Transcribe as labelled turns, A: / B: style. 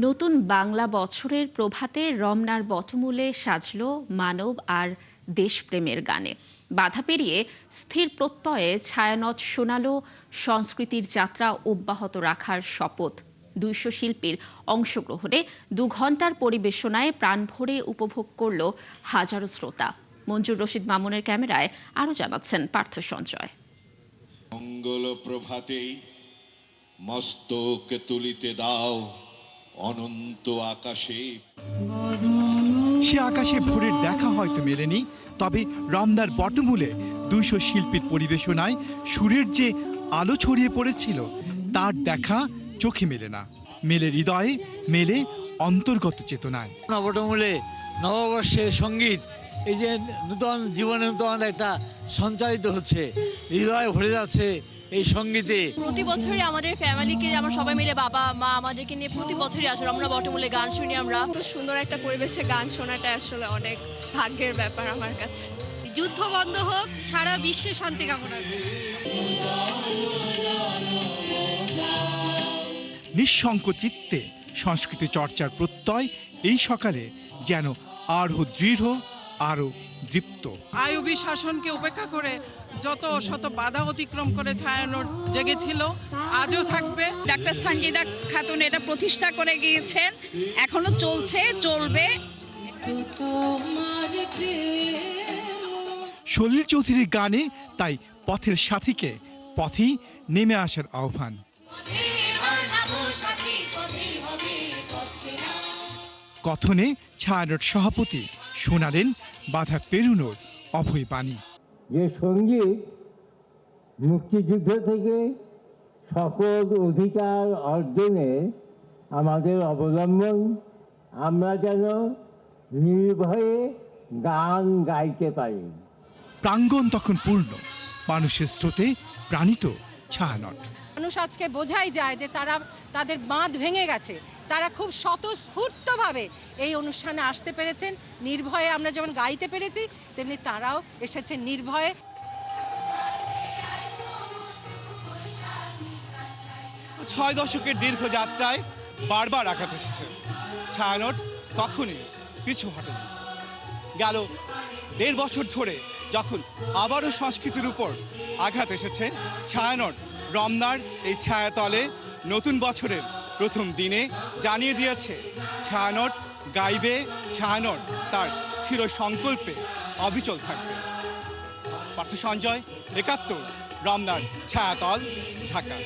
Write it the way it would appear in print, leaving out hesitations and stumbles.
A: নতুন বাংলা বছরের প্রভাতে রমনার বটমূলে সাজল মানব আর দেশপ্রেমের গানে। বাধা পেরিয়ে স্থির প্রত্যয়ে ছায়ানট শোনালো সংস্কৃতির যাত্রা অব্যাহত রাখার শপথ। ২০০ শিল্পীর অংশগ্রহণে ২ ঘণ্টার পরিবেশনায় প্রাণ ভরে উপভোগ করল হাজারো শ্রোতা। মঞ্জুর রশিদ মামুনের ক্যামেরায় আরও জানাচ্ছেন পার্থ সঞ্জয়।
B: মঙ্গল প্রভাতেই মস্তক তুলিতে দাও অনন্ত আকাশে।
C: সে আকাশে ভোরের দেখা হয়তো মেলেনি, তবে রমনার বটমূলে ২০০ শিল্পীর পরিবেশনায় সুরের যে আলো ছড়িয়ে পড়েছিল তার দেখা চোখে মেলে না, মেলে হৃদয়ে, মেলে অন্তর্গত চেতনায়।
D: বটমূলে নববর্ষের সঙ্গীত, এই যে নূতন জীবনে নূতন একটা সঞ্চারিত হচ্ছে, হৃদয় ভরে যাচ্ছে এই সঙ্গীতে।
E: প্রতি বছরই আমাদের ফ্যামিলিকে আমরা সবাই মিলে, বাবা মা আমাদেরকে নিয়ে প্রতি বছরই আসে রমনা বটমূলে গান শুনি আমরা।
F: তো সুন্দর একটা পরিবেশে গান শোনাটা আসলে অনেক ভাগ্যের ব্যাপার আমার কাছে।
E: যুদ্ধ বন্ধ হোক, সারা বিশ্বে শান্তি কামনা করি।
C: নিঃশঙ্ক চিত্তে সংস্কৃতি চর্চার প্রত্যয় এই সকালে যেন আরও দৃঢ়, আরও দৃপ্ত।
G: আইয়ুবী শাসনকে উপেক্ষা করে যত শত বাধা অতিক্রম করে ছায়ানট জেগেছিল, আজও থাকবে।
H: ডাক্তার সঞ্জিদা খাতুন এটা প্রতিষ্ঠা করে গিয়েছেন, এখনো চলছে, চলবে।
C: সলিল চৌধুরীর গানে তাই পথের সাথীকে পথেই নেমে আসার আহ্বান। কথনে ছায়ানট সভাপতি শোনালেন বাধা পেরুনোর অভয় বাণী।
I: যে সঙ্গীত মুক্তিযুদ্ধ থেকে সকল অধিকার অর্জনে আমাদের অবলম্বন, আমরা যেন নির্ভয়ে গান গাইতে পারি।
C: প্রাঙ্গণ তখন পূর্ণ, মানুষের স্রোতে প্রাণিত ছায়ানট।
J: মানুষ আজকে বোঝাই যায় যে তারা তাদের বাঁধ ভেঙে গেছে, তারা খুব স্বতঃস্ফূর্তভাবে এই অনুষ্ঠানে আসতে পেরেছেন। নির্ভয়ে আমরা যেমন গাইতে পেরেছি, তেমনি তারাও এসেছে নির্ভয়ে।
C: ছয় দশকের দীর্ঘ যাত্রায় বারবার আঘাত এসেছে, ছায়ানট কখনই পিছু হটেনি। গেল ১.৫ বছর ধরে যখন আবারও সংস্কৃতির উপর আঘাত এসেছে, ছায়ানট রমনার এই ছায়াতলে নতুন বছরের প্রথম দিনে জানিয়ে দিয়েছে ছায়ানট গাইবে, ছায়ানট তার স্থির সংকল্পে অবিচল থাকবে। পার্থ সঞ্জয়, ৭১, রমনার ছায়াতল, ঢাকা।